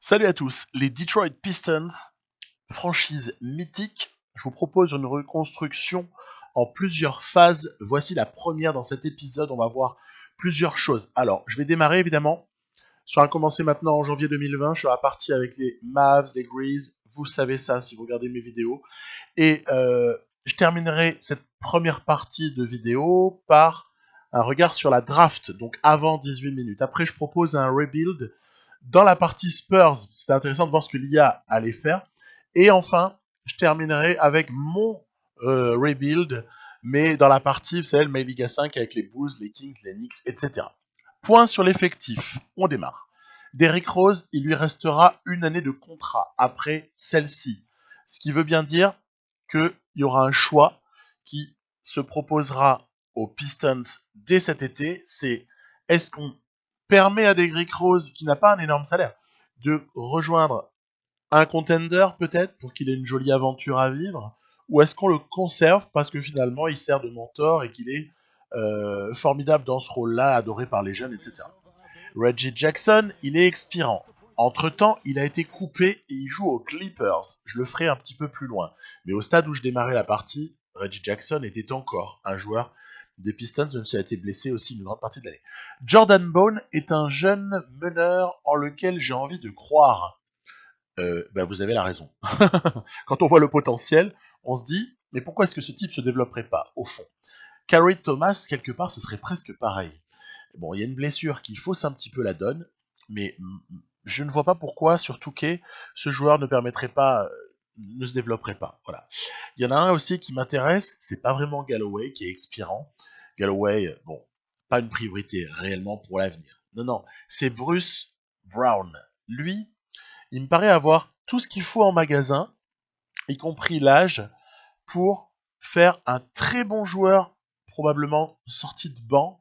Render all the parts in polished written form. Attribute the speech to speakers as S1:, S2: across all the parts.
S1: Salut à tous, les Detroit Pistons, franchise mythique, je vous propose une reconstruction en plusieurs phases. Voici la première dans cet épisode, on va voir plusieurs choses. Alors, je vais démarrer évidemment, ça va commencer maintenant en janvier 2020, je serai parti avec les Mavs, les Grizzlies, vous savez ça si vous regardez mes vidéos. Et je terminerai cette première partie de vidéo par un regard sur la draft, donc avant 18 minutes. Après, je propose un rebuild dans la partie Spurs. C'est intéressant de voir ce que l'IA allait faire. Et enfin, je terminerai avec mon rebuild, mais dans la partie, vous savez, le MyLiga 5 avec les Bulls, les Kings, les Knicks, etc. Point sur l'effectif. On démarre. Derrick Rose, il lui restera une année de contrat après celle-ci. Ce qui veut bien dire qu'il y aura un choix qui se proposera aux Pistons dès cet été. C'est est-ce qu'on permet à Derrick Rose, qui n'a pas un énorme salaire, de rejoindre un contender peut-être pour qu'il ait une jolie aventure à vivre, ou est-ce qu'on le conserve parce que finalement il sert de mentor et qu'il est formidable dans ce rôle-là, adoré par les jeunes, etc. Reggie Jackson, il est expirant. Entre-temps, il a été coupé et il joue aux Clippers. Je le ferai un petit peu plus loin. Mais au stade où je démarrais la partie, Reggie Jackson était encore un joueur des Pistons, même s'il a été blessé aussi une grande partie de l'année. Jordan Bone est un jeune meneur en lequel j'ai envie de croire. Vous avez la raison. Quand on voit le potentiel, on se dit, mais pourquoi est-ce que ce type se développerait pas, au fond? Carrie Thomas, quelque part, ce serait presque pareil. Bon, il y a une blessure qui fausse un petit peu la donne, mais je ne vois pas pourquoi, sur Touquet, ce joueur ne permettrait pas, ne se développerait pas. Voilà. Il y en a un aussi qui m'intéresse, c'est pas vraiment Galloway qui est expirant. Galloway, bon, pas une priorité réellement pour l'avenir. Non, non, c'est Bruce Brown. Lui, il me paraît avoir tout ce qu'il faut en magasin, y compris l'âge, pour faire un très bon joueur, probablement sorti de banc,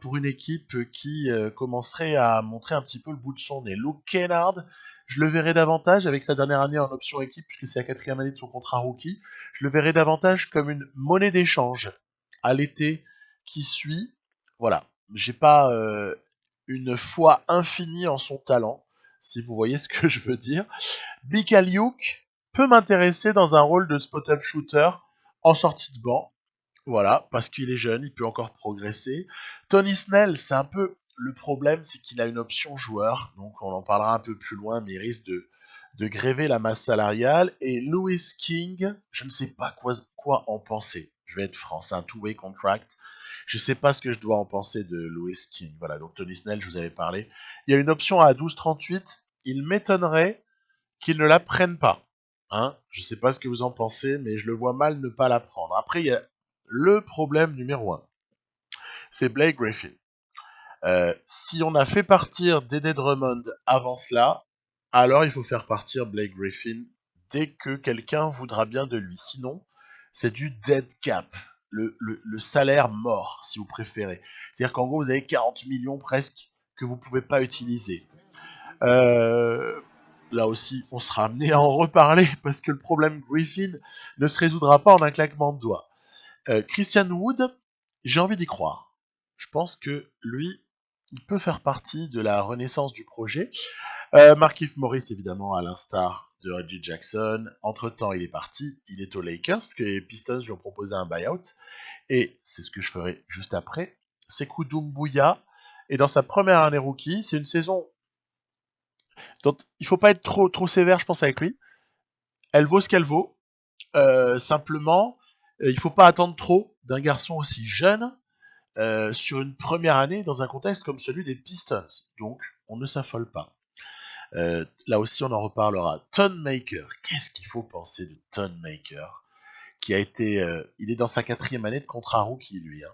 S1: pour une équipe qui commencerait à montrer un petit peu le bout de son nez. Luke Kennard, je le verrai davantage avec sa dernière année en option équipe, puisque c'est la quatrième année de son contrat rookie, je le verrai davantage comme une monnaie d'échange à l'été qui suit. Voilà, j'ai pas une foi infinie en son talent, si vous voyez ce que je veux dire. Bika Luke peut m'intéresser dans un rôle de spot-up shooter en sortie de banc. Voilà, parce qu'il est jeune, il peut encore progresser. Tony Snell, c'est un peu le problème, c'est qu'il a une option joueur, donc on en parlera un peu plus loin, mais il risque de gréver la masse salariale. Et Louis King, je ne sais pas quoi en penser. Je vais être franc, c'est un two-way contract. Je ne sais pas ce que je dois en penser de Louis King. Voilà, donc Tony Snell, je vous avais parlé. Il y a une option à 12,38. Il m'étonnerait qu'il ne la prenne pas. Hein, je ne sais pas ce que vous en pensez, mais je le vois mal ne pas la prendre. Après, il y a le problème numéro un, c'est Blake Griffin. Si on a fait partir Dédé Drummond avant cela, alors il faut faire partir Blake Griffin dès que quelqu'un voudra bien de lui. Sinon, c'est du dead cap, le salaire mort, si vous préférez. C'est-à-dire qu'en gros, vous avez 40 millions presque que vous ne pouvez pas utiliser. Euh, Là aussi, on sera amené à en reparler parce que le problème Griffin ne se résoudra pas en un claquement de doigts. Christian Wood, j'ai envie d'y croire. Je pense que lui, il peut faire partie de la renaissance du projet. Markieff Morris, évidemment, à l'instar de Reggie Jackson. Entre-temps, il est parti. Il est aux Lakers, parce que les Pistons lui ont proposé un buyout. Et c'est ce que je ferai juste après. Sekou Doumbouya est dans sa première année rookie. C'est une saison dont il ne faut pas être trop sévère, je pense, avec lui. Elle vaut ce qu'elle vaut. Simplement, il ne faut pas attendre trop d'un garçon aussi jeune sur une première année dans un contexte comme celui des Pistons. Donc, on ne s'affole pas. Là aussi, on en reparlera. Tonmaker, qu'est-ce qu'il faut penser de Tonmaker qui a été, il est dans sa quatrième année de contrat rookie, lui. Hein.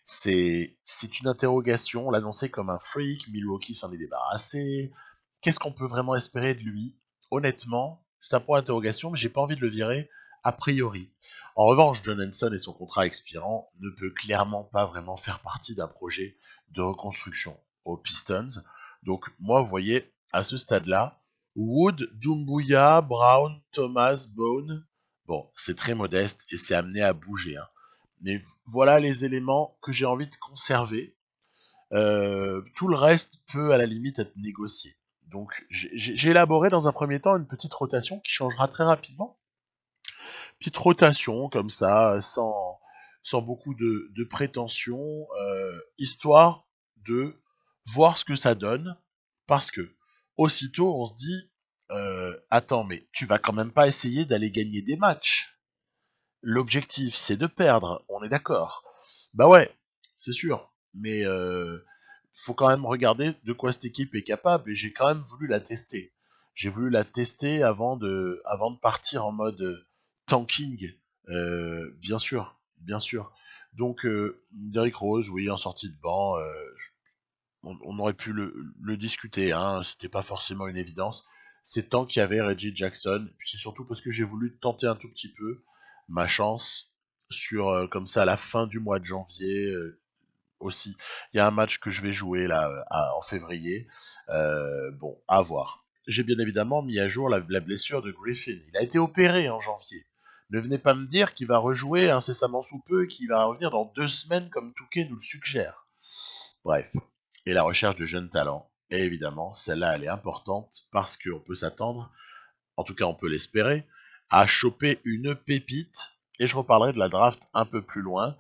S1: C'est une interrogation. On l'annonçait comme un freak. Milwaukee s'en est débarrassé. Qu'est-ce qu'on peut vraiment espérer de lui? Honnêtement, c'est un point d'interrogation, mais j'ai pas envie de le virer a priori. En revanche, John Henson et son contrat expirant ne peut clairement pas vraiment faire partie d'un projet de reconstruction aux Pistons. Donc moi, vous voyez, à ce stade-là, Wood, Doumbouya, Brown, Thomas, Bone, bon, c'est très modeste et c'est amené à bouger. Hein. Mais voilà les éléments que j'ai envie de conserver. Tout le reste peut à la limite être négocié. Donc j'ai élaboré dans un premier temps une petite rotation qui changera très rapidement. Petite rotation comme ça, sans beaucoup de prétention, histoire de voir ce que ça donne. Parce que aussitôt on se dit, attends, mais tu vas quand même pas essayer d'aller gagner des matchs. L'objectif c'est de perdre, on est d'accord. Bah ouais, c'est sûr. Mais faut quand même regarder de quoi cette équipe est capable et j'ai quand même voulu la tester. J'ai voulu la tester avant de partir en mode tanking, bien sûr, bien sûr. Donc Derrick Rose, oui, en sortie de banc, on aurait pu le discuter, hein, c'était pas forcément une évidence. C'est tant qu'il y avait Reggie Jackson, et puis c'est surtout parce que j'ai voulu tenter un tout petit peu ma chance sur comme ça à la fin du mois de janvier, aussi. Il y a un match que je vais jouer là en février. Bon, à voir. J'ai bien évidemment mis à jour la blessure de Griffin. Il a été opéré en janvier. Ne venez pas me dire qu'il va rejouer incessamment sous peu et qu'il va revenir dans 2 semaines comme Touquet nous le suggère. Bref. Et la recherche de jeunes talents. Et évidemment, celle-là, elle est importante parce qu'on peut s'attendre, en tout cas on peut l'espérer, à choper une pépite. Et je reparlerai de la draft un peu plus loin.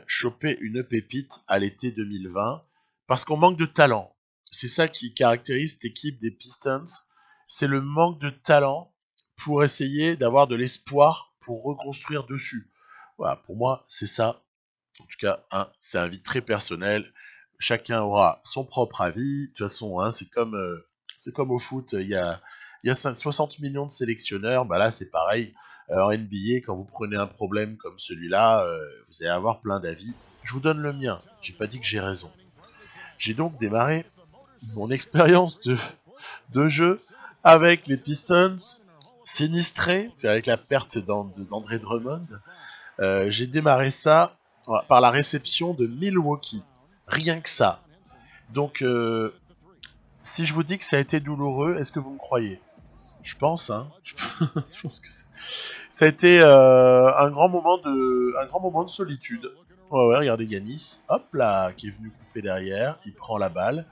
S1: Choper une pépite à l'été 2020 parce qu'on manque de talent. C'est ça qui caractérise cette équipe des Pistons. C'est le manque de talent pour essayer d'avoir de l'espoir pour reconstruire dessus. Voilà, pour moi, c'est ça. En tout cas, hein, c'est un avis très personnel. Chacun aura son propre avis. De toute façon, hein, c'est comme au foot. Il y a 60 millions de sélectionneurs. Bah là, c'est pareil. En NBA, quand vous prenez un problème comme celui-là, vous allez avoir plein d'avis. Je vous donne le mien. J'ai pas dit que j'ai raison. J'ai donc démarré mon expérience de jeu avec les Pistons sinistrés, avec la perte d'André Drummond. J'ai démarré ça par la réception de Milwaukee. Rien que ça. Donc, si je vous dis que ça a été douloureux, est-ce que vous me croyez? Je pense, hein. Je pense que ça a été un grand moment de solitude. Ouais, ouais, regardez Yanis, hop là, qui est venu couper derrière, il prend la balle,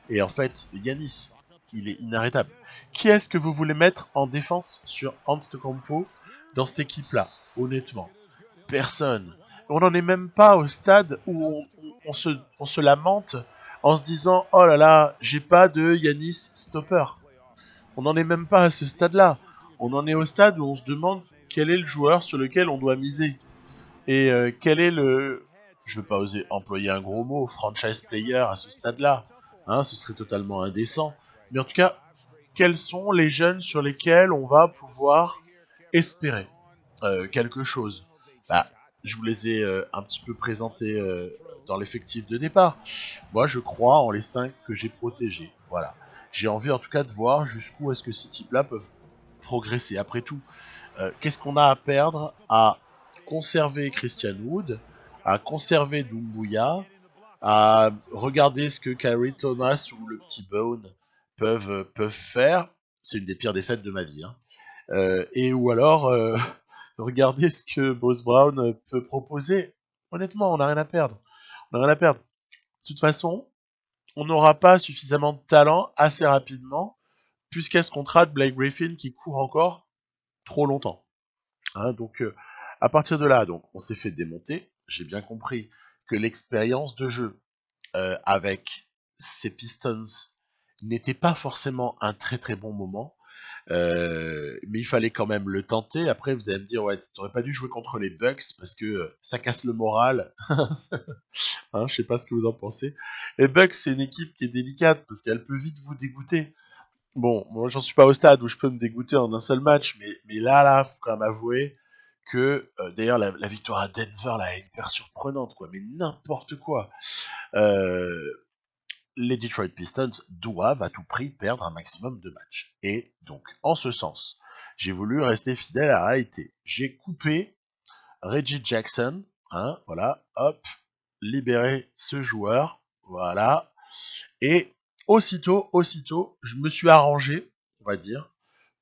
S1: et en fait, Yanis, il est inarrêtable. Qui est-ce que vous voulez mettre en défense sur Antetokounmpo dans cette équipe-là? Honnêtement, personne. On n'en est même pas au stade où on se lamente en se disant oh là là, j'ai pas de Yanis stopper. On n'en est même pas à ce stade-là. On en est au stade où on se demande quel est le joueur sur lequel on doit miser. Et quel est le... Je ne veux pas oser employer un gros mot, franchise player à ce stade-là. Hein, ce serait totalement indécent. Mais en tout cas, quels sont les jeunes sur lesquels on va pouvoir espérer quelque chose? Bah, je vous les ai un petit peu présentés dans l'effectif de départ. Moi, je crois en les 5 que j'ai protégés. Voilà. J'ai envie en tout cas de voir jusqu'où est-ce que ces types-là peuvent progresser. Après tout, qu'est-ce qu'on a à perdre à conserver Christian Wood, à conserver Doumbouya, à regarder ce que Kyrie Thomas ou le petit Bone peuvent faire? C'est une des pires défaites de ma vie. Hein. Et ou alors, regarder ce que Bruce Brown peut proposer. Honnêtement, on n'a rien à perdre. On n'a rien à perdre. De toute façon, on n'aura pas suffisamment de talent assez rapidement, puisqu'il y a ce contrat de Blake Griffin qui court encore trop longtemps. Hein, donc, à partir de là, donc, on s'est fait démonter. J'ai bien compris que l'expérience de jeu avec ces Pistons n'était pas forcément un très très bon moment. Mais il fallait quand même le tenter. Après, vous allez me dire, ouais, t'aurais pas dû jouer contre les Bucks parce que ça casse le moral. Hein, je sais pas ce que vous en pensez. Les Bucks, c'est une équipe qui est délicate parce qu'elle peut vite vous dégoûter. Bon, moi, j'en suis pas au stade où je peux me dégoûter en un seul match, mais là, faut quand même avouer que, d'ailleurs, la victoire à Denver, là, est hyper surprenante, quoi. Mais n'importe quoi. Euh, les Detroit Pistons doivent à tout prix perdre un maximum de matchs. Et donc, en ce sens, j'ai voulu rester fidèle à la réalité. J'ai coupé Reggie Jackson, hein, voilà, hop, libérer ce joueur, voilà. Et aussitôt, je me suis arrangé, on va dire,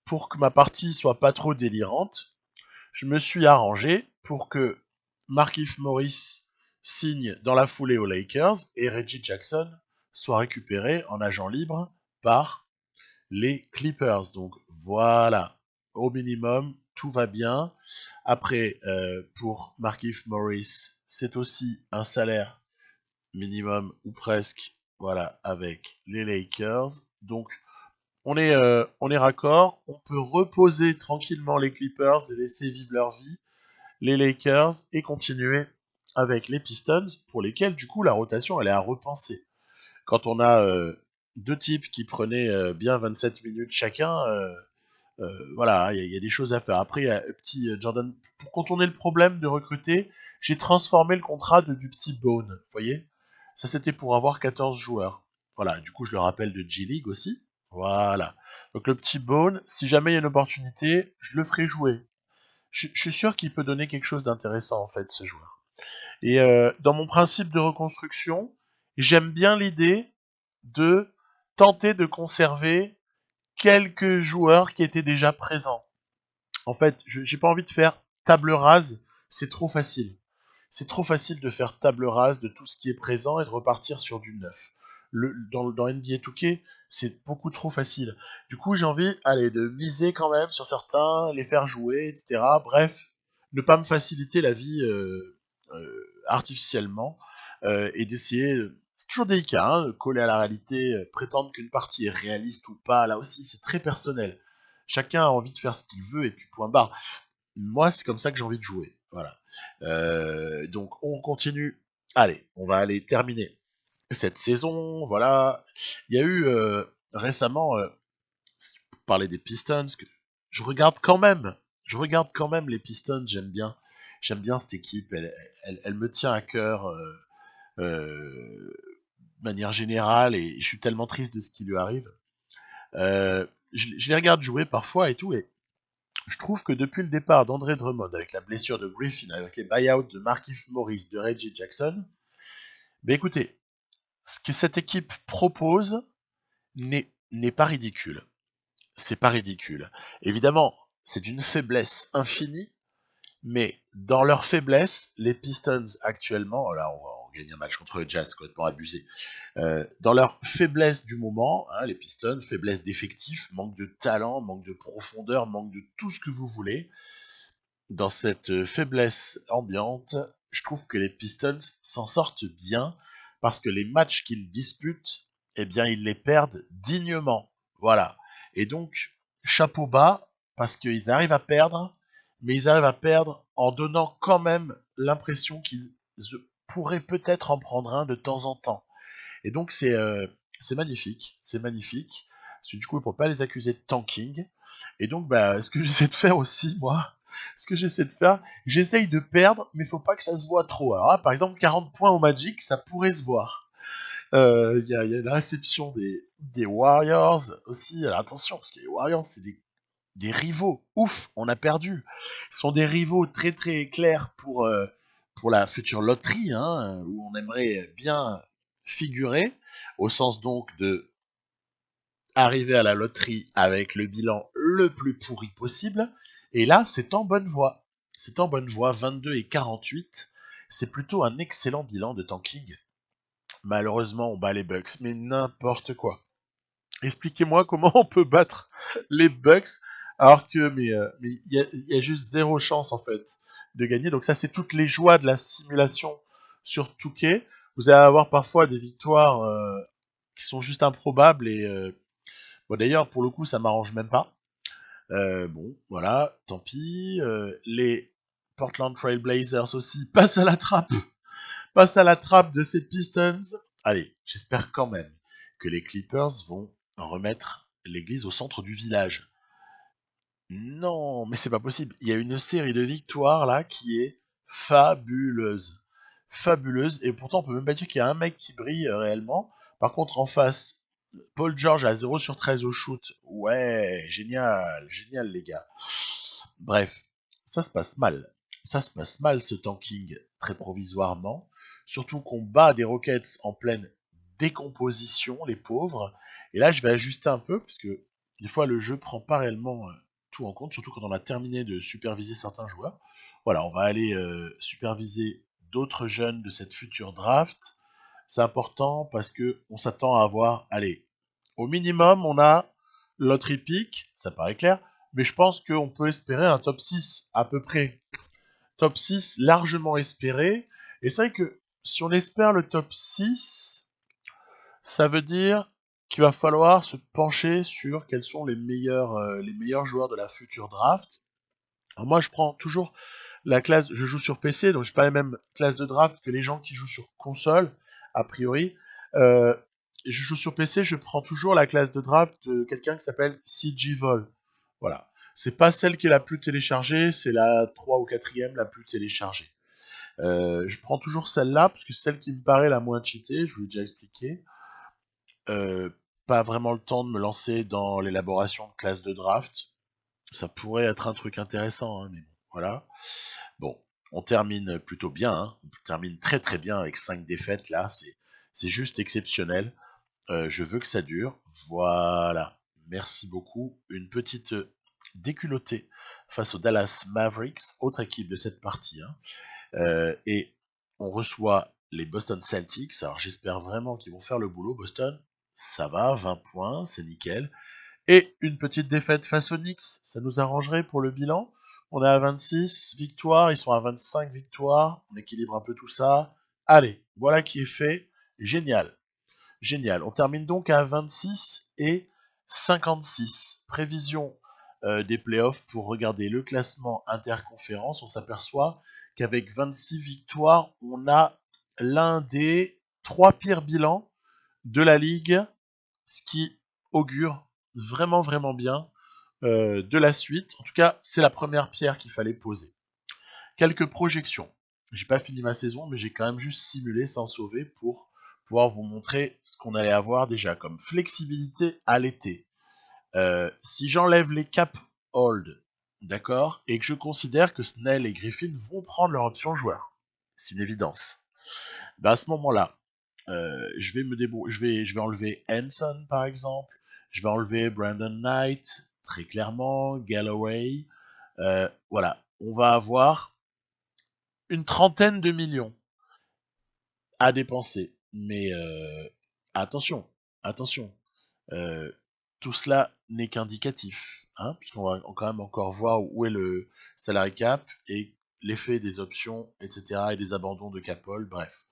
S1: pour que ma partie soit pas trop délirante. Je me suis arrangé pour que Markieff Morris signe dans la foulée aux Lakers et Reggie Jackson soit récupéré en agent libre par les Clippers. Donc voilà, au minimum, tout va bien. Après, pour Markieff Morris, c'est aussi un salaire minimum ou presque, voilà, avec les Lakers. Donc on est raccord. On peut reposer tranquillement les Clippers, les laisser vivre leur vie, les Lakers et continuer avec les Pistons, pour lesquels du coup la rotation elle est à repenser. Quand on a deux types qui prenaient bien 27 minutes chacun, voilà, il y a des choses à faire. Après, il y a petit Jordan. Pour contourner le problème de recruter, j'ai transformé le contrat du petit Bone. Vous voyez, ça c'était pour avoir 14 joueurs. Voilà, du coup, je le rappelle de G-League aussi. Voilà. Donc le petit Bone, si jamais il y a une opportunité, je le ferai jouer. Je suis sûr qu'il peut donner quelque chose d'intéressant en fait, ce joueur. Et dans mon principe de reconstruction, j'aime bien l'idée de tenter de conserver quelques joueurs qui étaient déjà présents. En fait, j'ai pas envie de faire table rase, c'est trop facile. C'est trop facile de faire table rase de tout ce qui est présent et de repartir sur du neuf. Dans NBA 2K, c'est beaucoup trop facile. Du coup, j'ai envie, allez, de miser quand même sur certains, les faire jouer, etc. Bref, ne pas me faciliter la vie artificiellement et d'essayer. C'est toujours délicat, hein, de coller à la réalité, prétendre qu'une partie est réaliste ou pas. Là aussi, c'est très personnel. Chacun a envie de faire ce qu'il veut et puis point barre. Moi, c'est comme ça que j'ai envie de jouer. Voilà. Donc, on continue. Allez, on va aller terminer cette saison. Voilà. Il y a eu récemment, pour parler des Pistons, que je regarde quand même. Je regarde quand même les Pistons. J'aime bien. J'aime bien cette équipe. Elle me tient à cœur de manière générale et je suis tellement triste de ce qui lui arrive. Je les regarde jouer parfois et tout et je trouve que depuis le départ d'André Drummond, avec la blessure de Griffin, avec les buyouts de Markieff Morris, de Reggie Jackson, ben écoutez, ce que cette équipe propose n'est pas ridicule. C'est pas ridicule. Évidemment, c'est d'une faiblesse infinie, mais dans leur faiblesse, les Pistons actuellement, là on gagne un match contre le Jazz, complètement abusé. Dans leur faiblesse du moment, hein, les Pistons, faiblesse d'effectifs, manque de talent, manque de profondeur, manque de tout ce que vous voulez. Dans cette faiblesse ambiante, je trouve que les Pistons s'en sortent bien parce que les matchs qu'ils disputent, eh bien, ils les perdent dignement. Voilà. Et donc, chapeau bas parce qu'ils arrivent à perdre, mais ils arrivent à perdre en donnant quand même l'impression qu'ils pourraient peut-être en prendre un de temps en temps. Et donc, c'est magnifique. C'est magnifique. Parce que du coup, on ne peut pas les accuser de tanking. Et donc, bah, ce que j'essaie de faire aussi, moi, ce que j'essaie de faire, j'essaye de perdre, mais il faut pas que ça se voit trop. Alors là, par exemple, 40 points au Magic, ça pourrait se voir. Y a la réception des Warriors aussi. Alors attention, parce que les Warriors, c'est des rivaux. Ouf, on a perdu. Ce sont des rivaux très très clairs pour la future loterie, hein, où on aimerait bien figurer, au sens donc de arriver à la loterie avec le bilan le plus pourri possible. Et là, c'est en bonne voie. C'est en bonne voie, 22 et 48. C'est plutôt un excellent bilan de tanking. Malheureusement, on bat les Bucks, mais n'importe quoi. Expliquez-moi comment on peut battre les Bucks alors que mais il y a juste zéro chance en fait de gagner. Donc ça c'est toutes les joies de la simulation sur Touquet. Vous allez avoir parfois des victoires qui sont juste improbables et bon d'ailleurs pour le coup ça m'arrange même pas. Bon voilà, tant pis. Les Portland Trail Blazers aussi passent à la trappe de ces Pistons. Allez, j'espère quand même que les Clippers vont remettre l'église au centre du village. Non, mais c'est pas possible. Il y a une série de victoires là qui est fabuleuse. Fabuleuse. Et pourtant, on peut même pas dire qu'il y a un mec qui brille réellement. Par contre, en face, Paul George à 0 sur 13 au shoot. Ouais, génial, génial les gars. Bref, ça se passe mal. Ça se passe mal ce tanking très provisoirement. Surtout qu'on bat des Rockets en pleine décomposition, les pauvres. Et là, je vais ajuster un peu parce que des fois le jeu prend pas réellement tout en compte, surtout quand on a terminé de superviser certains joueurs. Voilà, on va aller superviser d'autres jeunes de cette future draft. C'est important parce que on s'attend à avoir, allez, au minimum, on a loterie pick, ça paraît clair, mais je pense qu'on peut espérer un top 6 à peu près. Top 6 largement espéré. Et c'est vrai que si on espère le top 6, ça veut dire qu'il va falloir se pencher sur quels sont les meilleurs joueurs de la future draft. Alors moi, je prends toujours la classe, je joue sur PC, donc je n'ai pas la même classe de draft que les gens qui jouent sur console, a priori. Euh, je joue sur PC, je prends toujours la classe de draft de quelqu'un qui s'appelle CG Vol. Voilà. C'est pas celle qui est la plus téléchargée, c'est la 3 ou 4e la plus téléchargée. Je prends toujours celle-là, parce que c'est celle qui me paraît la moins cheatée, je vous l'ai déjà expliqué. Euh, Pas vraiment le temps de me lancer dans l'élaboration de classes de draft. Ça pourrait être un truc intéressant, hein, mais bon, voilà. Bon, on termine plutôt bien, hein. On termine très très bien avec 5 défaites là, c'est juste exceptionnel. Je veux que ça dure. Voilà. Merci beaucoup. Une petite déculottée face aux Dallas Mavericks, autre équipe de cette partie, hein. Et on reçoit les Boston Celtics. Alors j'espère vraiment qu'ils vont faire le boulot. Boston, ça va, 20 points, c'est nickel. Et une petite défaite face aux Knicks, ça nous arrangerait pour le bilan. On est à 26 victoires, ils sont à 25 victoires. On équilibre un peu tout ça. Allez, voilà qui est fait. Génial. Génial. On termine donc à 26 et 56. Prévision des playoffs pour regarder le classement interconférence. On s'aperçoit qu'avec 26 victoires, on a l'un des 3 pires bilans de la ligue, ce qui augure vraiment vraiment bien de la suite. En tout cas, c'est la première pierre qu'il fallait poser. Quelques projections. J'ai pas fini ma saison, mais j'ai quand même juste simulé sans sauver pour pouvoir vous montrer ce qu'on allait avoir déjà comme flexibilité à l'été. Si j'enlève les cap hold, d'accord, et que je considère que Snell et Griffin vont prendre leur option joueur, c'est une évidence. Ben à ce moment-là, je vais enlever Hanson par exemple, je vais enlever Brandon Knight, très clairement, Galloway. Voilà, on va avoir une trentaine de millions à dépenser. Mais attention, attention, euh, tout cela n'est qu'indicatif, hein, puisqu'on va quand même encore voir où est le salary cap et l'effet des options, etc., et des abandons de Capol, bref.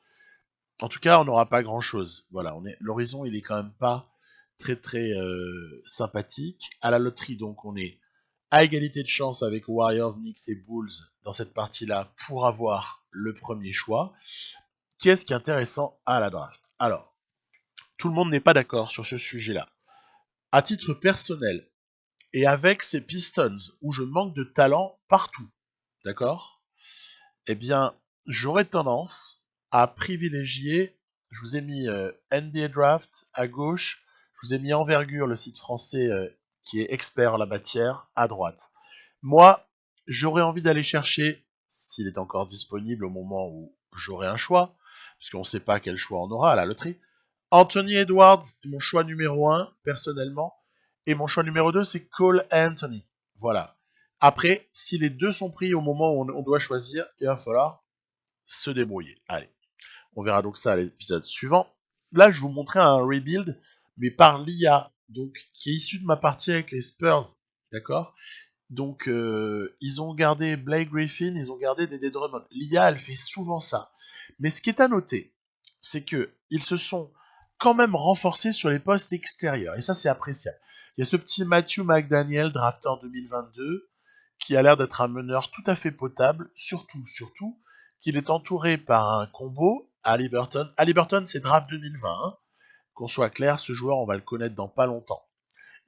S1: En tout cas, on n'aura pas grand-chose. Voilà, l'horizon, il est quand même pas très très sympathique. À la loterie, donc, on est à égalité de chance avec Warriors, Knicks et Bulls dans cette partie-là pour avoir le premier choix. Qu'est-ce qui est intéressant à la draft? Alors, tout le monde n'est pas d'accord sur ce sujet-là. À titre personnel, et avec ces Pistons où je manque de talent partout, d'accord? Eh bien, j'aurais tendance à privilégier, je vous ai mis NBA Draft à gauche, je vous ai mis Envergure, le site français qui est expert en la matière, à droite. Moi, j'aurais envie d'aller chercher, s'il est encore disponible au moment où j'aurai un choix, puisqu'on ne sait pas quel choix on aura à la loterie, Anthony Edwards est mon choix numéro 1, personnellement, et mon choix numéro 2, c'est Cole Anthony. Voilà. Après, si les deux sont pris au moment où on doit choisir, il va falloir se débrouiller. Allez, on verra donc ça à l'épisode suivant. Là, je vous montrais un rebuild, mais par l'IA, donc qui est issu de ma partie avec les Spurs, d'accord? Donc, ils ont gardé Blake Griffin, ils ont gardé Dédé Drummond. L'IA, elle fait souvent ça. Mais ce qui est à noter, c'est que ils se sont quand même renforcés sur les postes extérieurs. Et ça, c'est appréciable. Il y a ce petit Matthew McDaniel, drafté en 2022, qui a l'air d'être un meneur tout à fait potable, surtout, qu'il est entouré par un combo, Haliburton. Haliburton, c'est draft 2020, hein. Qu'on soit clair, ce joueur, on va le connaître dans pas longtemps.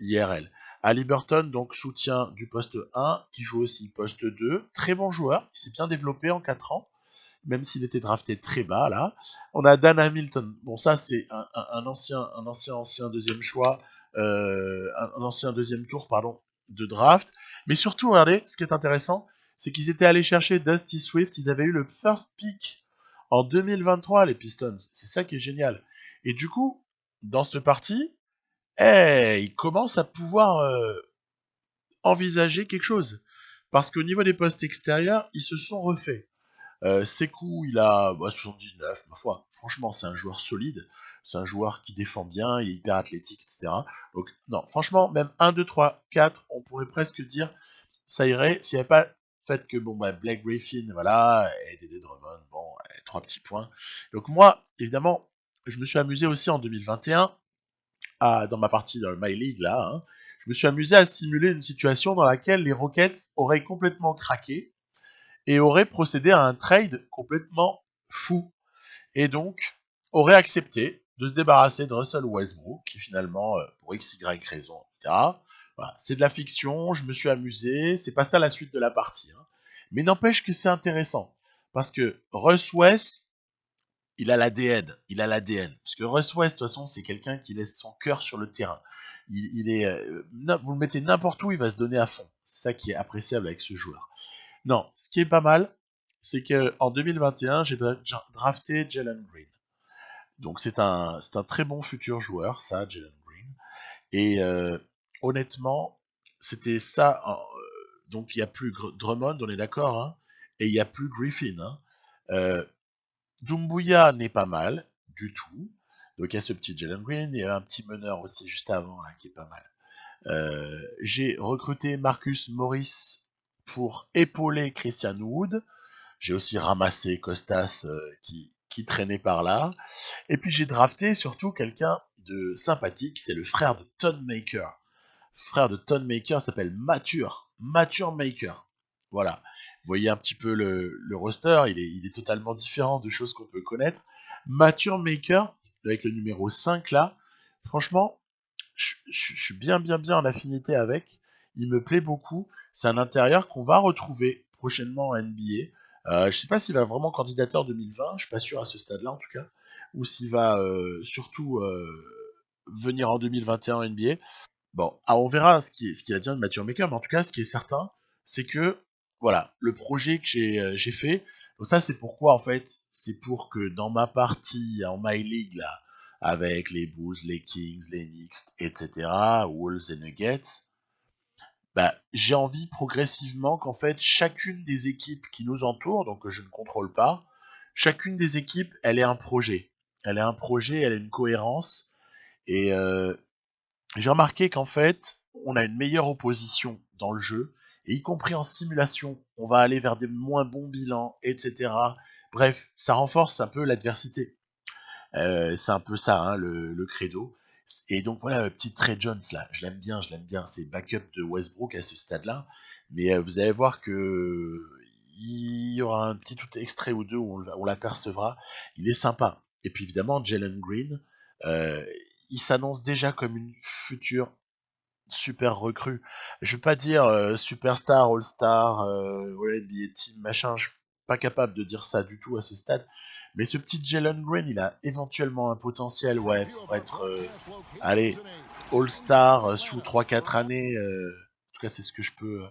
S1: IRL. Haliburton, donc soutien du poste 1, qui joue aussi poste 2. Très bon joueur, il s'est bien développé en 4 ans, même s'il était drafté très bas là. On a Dan Hamilton, bon ça c'est un ancien deuxième choix, un ancien deuxième tour, pardon, de draft. Mais surtout, regardez, ce qui est intéressant, c'est qu'ils étaient allés chercher Dusty Swift, ils avaient eu le first pick en 2023, les Pistons. C'est ça qui est génial. Et du coup, dans cette partie, ils commencent à pouvoir envisager quelque chose. Parce qu'au niveau des postes extérieurs, ils se sont refaits. Sekou, il a 79, ma foi. Franchement, c'est un joueur solide. C'est un joueur qui défend bien, il est hyper athlétique, etc. Donc, non, franchement, même 1, 2, 3, 4, on pourrait presque dire ça irait s'il n'y avait pas le fait que, bon, bah, Blake Griffin, voilà, et Dédé Drummond, bon, 3 petits points. Donc, moi, évidemment, je me suis amusé aussi en 2021, dans ma partie dans le My League, là, hein, je me suis amusé à simuler une situation dans laquelle les Rockets auraient complètement craqué et auraient procédé à un trade complètement fou. Et donc, auraient accepté de se débarrasser de Russell Westbrook, qui finalement, pour x, y raison, etc. Voilà, c'est de la fiction, je me suis amusé, c'est pas ça la suite de la partie. Hein. Mais n'empêche que c'est intéressant, parce que Russ West, il a l'ADN. Parce que Russ West, de toute façon, c'est quelqu'un qui laisse son cœur sur le terrain. Il est, vous le mettez n'importe où, il va se donner à fond. C'est ça qui est appréciable avec ce joueur. Non, ce qui est pas mal, c'est qu'en 2021, j'ai drafté Jalen Green. Donc c'est un très bon futur joueur, ça, Jalen Green. Et honnêtement, c'était ça. Donc il n'y a plus Drummond, on est d'accord, hein, et il n'y a plus Griffin. Hein. Doumbouya n'est pas mal du tout. Donc il y a ce petit Jalen Green, il y a un petit meneur aussi juste avant là, qui est pas mal. J'ai recruté Marcus Morris pour épauler Christian Wood. J'ai aussi ramassé Costas qui traînait par là. Et puis j'ai drafté surtout quelqu'un de sympathique, c'est le frère de Ton Maker. Le frère de Ton Maker s'appelle Mature Maker. Voilà. Vous voyez un petit peu le roster, il est totalement différent de choses qu'on peut connaître. Mature Maker, avec le numéro 5 là, franchement, je suis bien en affinité avec. Il me plaît beaucoup. C'est un intérieur qu'on va retrouver prochainement en NBA. Je sais pas s'il va vraiment candidater en 2020, je suis pas sûr à ce stade-là en tout cas, ou s'il va surtout venir en 2021 en NBA. Bon, on verra ce qu'il advient de Mature Maker, mais en tout cas, ce qui est certain, c'est que, voilà, le projet que j'ai fait, donc ça c'est pourquoi en fait, c'est pour que dans ma partie en My League là, avec les Bulls, les Kings, les Knicks, etc., Wolves et Nuggets, bah, j'ai envie progressivement qu'en fait, chacune des équipes qui nous entourent, donc que je ne contrôle pas, chacune des équipes, elle ait un projet. Elle a un projet, elle a une cohérence, et j'ai remarqué qu'en fait, on a une meilleure opposition dans le jeu, et y compris en simulation, on va aller vers des moins bons bilans, etc. Bref, ça renforce un peu l'adversité. C'est un peu ça, hein, le credo. Et donc voilà, le petit Trey Jones là, je l'aime bien. C'est backup de Westbrook à ce stade-là. Mais vous allez voir que il y aura un petit extrait ou deux où on l'apercevra. Il est sympa. Et puis évidemment, Jalen Green, il s'annonce déjà comme une future super recrue. Je vais pas dire superstar, all-star, NBA team, machin. Je suis pas capable de dire ça du tout à ce stade. Mais ce petit Jalen Green, il a éventuellement un potentiel, ouais, pour être, allez, all-star sous 3-4 années. En tout cas, c'est ce que je peux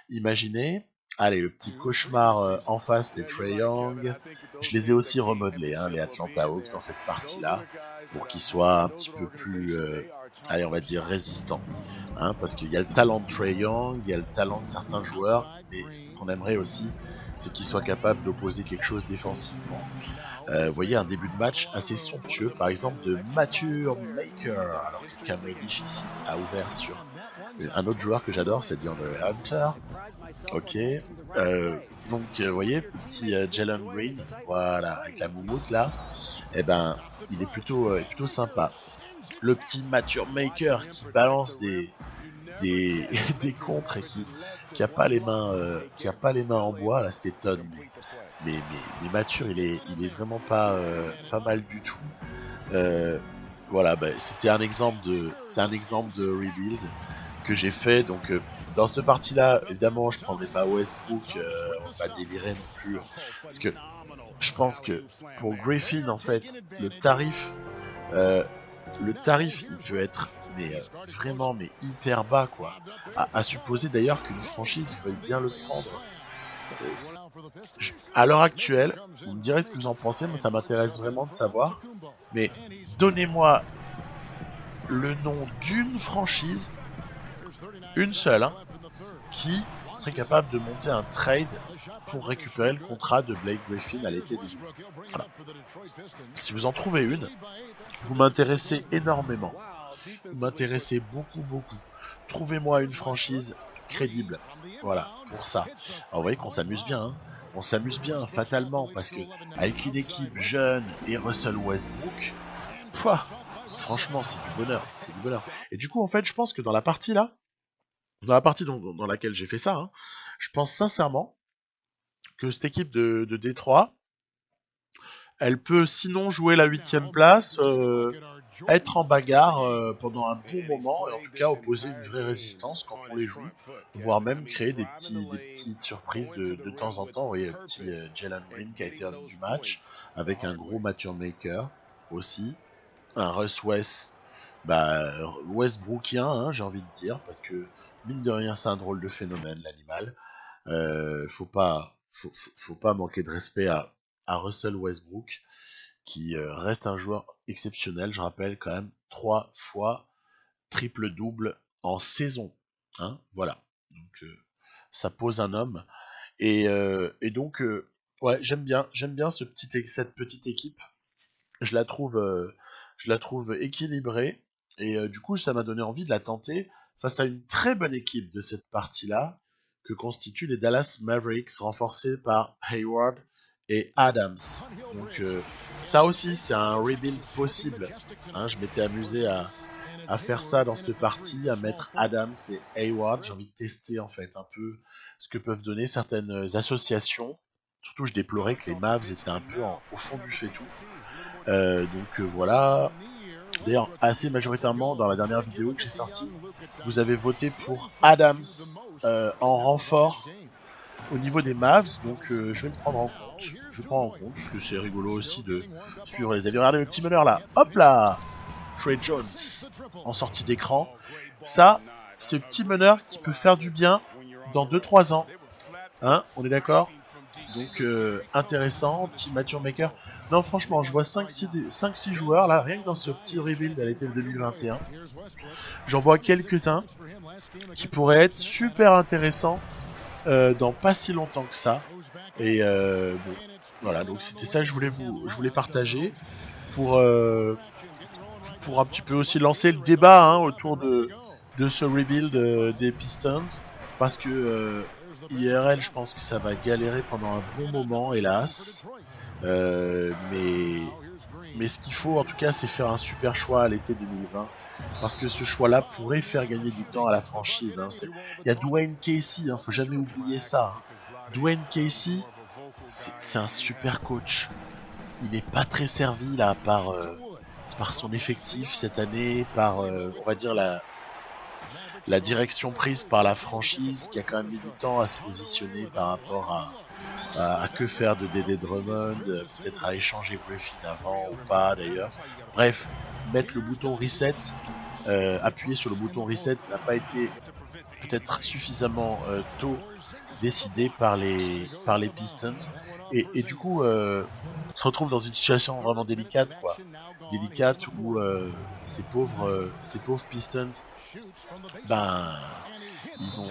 S1: imaginer. Allez, le petit cauchemar en face, c'est Trae Young. Je les ai aussi remodelés, hein, les Atlanta Hawks, dans cette partie-là, pour qu'ils soient un petit peu plus, allez, on va dire résistants. Hein, parce qu'il y a le talent de Trae Young, il y a le talent de certains joueurs, mais ce qu'on aimerait aussi, c'est qu'ils soient capables d'opposer quelque chose défensivement. Vous voyez un début de match assez somptueux, par exemple de Mature Maker, alors que Cam Reddish ici a ouvert sur un autre joueur que j'adore, c'est DeAndre Hunter. Ok, donc vous voyez, petit Jalen Green, voilà, avec la moumoute là, eh ben, il est plutôt sympa. Le petit Mature Maker qui balance des contres et qui a pas les mains en bois, là c'était Ton, mais Mature il est vraiment pas mal du tout. Voilà, bah, c'est un exemple de rebuild que j'ai fait. Donc dans cette partie-là, évidemment, je prendrai pas Westbrook, on va pas délirer non plus, parce que je pense que pour Griffin, en fait, le tarif, il peut être vraiment hyper bas, quoi. À supposer d'ailleurs qu'une franchise veuille bien le prendre. À l'heure actuelle, vous me direz ce que vous en pensez, moi ça m'intéresse vraiment de savoir. Mais donnez-moi le nom d'une franchise, une seule, hein, qui serait capable de monter un trade pour récupérer le contrat de Blake Griffin à l'été 2000. Voilà. Si vous en trouvez une, vous m'intéressez énormément. Vous m'intéressez beaucoup, beaucoup. Trouvez-moi une franchise crédible. Voilà, pour ça. Alors, vous voyez qu'on s'amuse bien, hein. On s'amuse bien, fatalement, parce que avec une équipe jeune et Russell Westbrook, pouah, franchement, c'est du bonheur. C'est du bonheur. Et du coup, en fait, je pense que dans la partie là, dans la partie dans laquelle j'ai fait ça, hein, je pense sincèrement que cette équipe de Détroit, elle peut sinon jouer la 8ème place, être en bagarre pendant un bon moment et en tout cas opposer une vraie résistance quand on les joue, voire même créer des petites surprises de temps en temps. Vous voyez, le petit Jalen Green qui a été homme du match avec un gros Matthew Maker aussi, un Russ West, Westbrookien, hein, j'ai envie de dire, parce que mine de rien c'est un drôle de phénomène l'animal. Faut pas manquer de respect à Russell Westbrook, qui reste un joueur exceptionnel. Je rappelle quand même 3 fois triple-double en saison. Hein, voilà. Donc ça pose un homme. Et donc, ouais, j'aime bien cette petite équipe. Je la trouve équilibrée. Et du coup, ça m'a donné envie de la tenter face à une très bonne équipe de cette partie-là, que constituent les Dallas Mavericks, renforcés par Hayward et Adams. Donc ça aussi, c'est un rebuild possible. Hein, je m'étais amusé à faire ça dans cette partie, à mettre Adams et Hayward. J'ai envie de tester en fait un peu ce que peuvent donner certaines associations. Surtout, je déplorais que les Mavs étaient un peu au fond du fait-tout. Donc voilà. D'ailleurs, assez majoritairement dans la dernière vidéo que j'ai sortie, vous avez voté pour Adams en renfort au niveau des Mavs, donc je vais le prendre en compte. Je prends en compte, parce que c'est rigolo aussi de suivre les avis. Regardez le petit meneur là, hop là, Trey Jones en sortie d'écran. Ça, c'est le petit meneur qui peut faire du bien dans 2-3 ans. Hein, on est d'accord? Donc intéressant, petit Matthew Maker. Non, franchement, je vois 5-6 joueurs là, rien que dans ce petit rebuild à l'été 2021. J'en vois quelques-uns qui pourraient être super intéressants dans pas si longtemps que ça. Et bon, voilà, donc c'était ça que je voulais partager pour un petit peu aussi lancer le débat hein, autour de ce rebuild des Pistons, parce que IRL, je pense que ça va galérer pendant un bon moment, hélas. Mais ce qu'il faut en tout cas, c'est faire un super choix à l'été 2020. Parce que ce choix-là pourrait faire gagner du temps à la franchise. Hein. Il y a Dwayne Casey, hein, faut jamais oublier ça. Hein. Dwayne Casey, c'est un super coach. Il n'est pas très servi là par son effectif cette année, par on va dire la direction prise par la franchise qui a quand même mis du temps à se positionner par rapport à que faire de Dédé Drummond, peut-être à échanger Griffin avant ou pas d'ailleurs. Bref, mettre le bouton reset, appuyer sur le bouton reset n'a pas été peut-être suffisamment tôt décidé par les Pistons et du coup se retrouve dans une situation vraiment délicate quoi, délicate où ces pauvres Pistons ben ils sont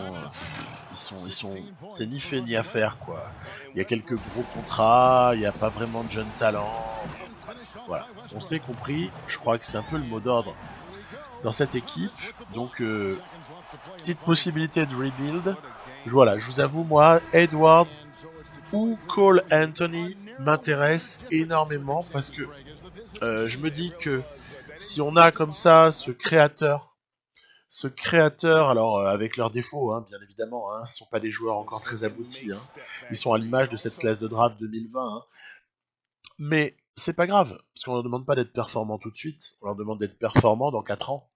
S1: c'est ni fait ni à faire quoi. Il y a quelques gros contrats, il n'y a pas vraiment de jeunes talents. Voilà, on s'est compris, je crois que c'est un peu le mot d'ordre dans cette équipe. Donc petite possibilité de rebuild. Voilà, je vous avoue moi, Edwards ou Cole Anthony m'intéresse énormément parce que je me dis que si on a comme ça ce créateur, alors avec leurs défauts, hein, bien évidemment, hein, ce ne sont pas des joueurs encore très aboutis, hein, ils sont à l'image de cette classe de draft 2020, hein, mais c'est pas grave, parce qu'on leur demande pas d'être performants tout de suite, on leur demande d'être performants dans 4 ans.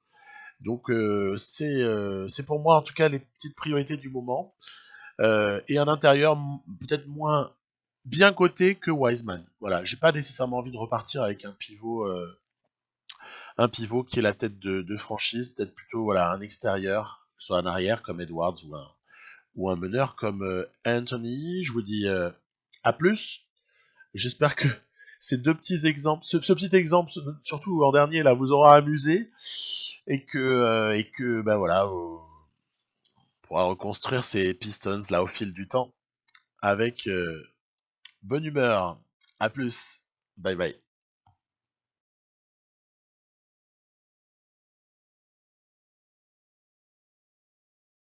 S1: Donc c'est pour moi en tout cas les petites priorités du moment. Et un intérieur peut-être moins bien coté que Wiseman. Voilà, j'ai pas nécessairement envie de repartir avec un pivot qui est la tête de franchise, peut-être plutôt voilà un extérieur, soit un arrière comme Edwards ou un meneur comme Anthony. Je vous dis à plus. J'espère que ces deux petits exemples, ce petit exemple surtout en dernier là, vous aura amusé et que bah voilà. pourra reconstruire ces Pistons là au fil du temps avec bonne humeur. À plus. Bye bye.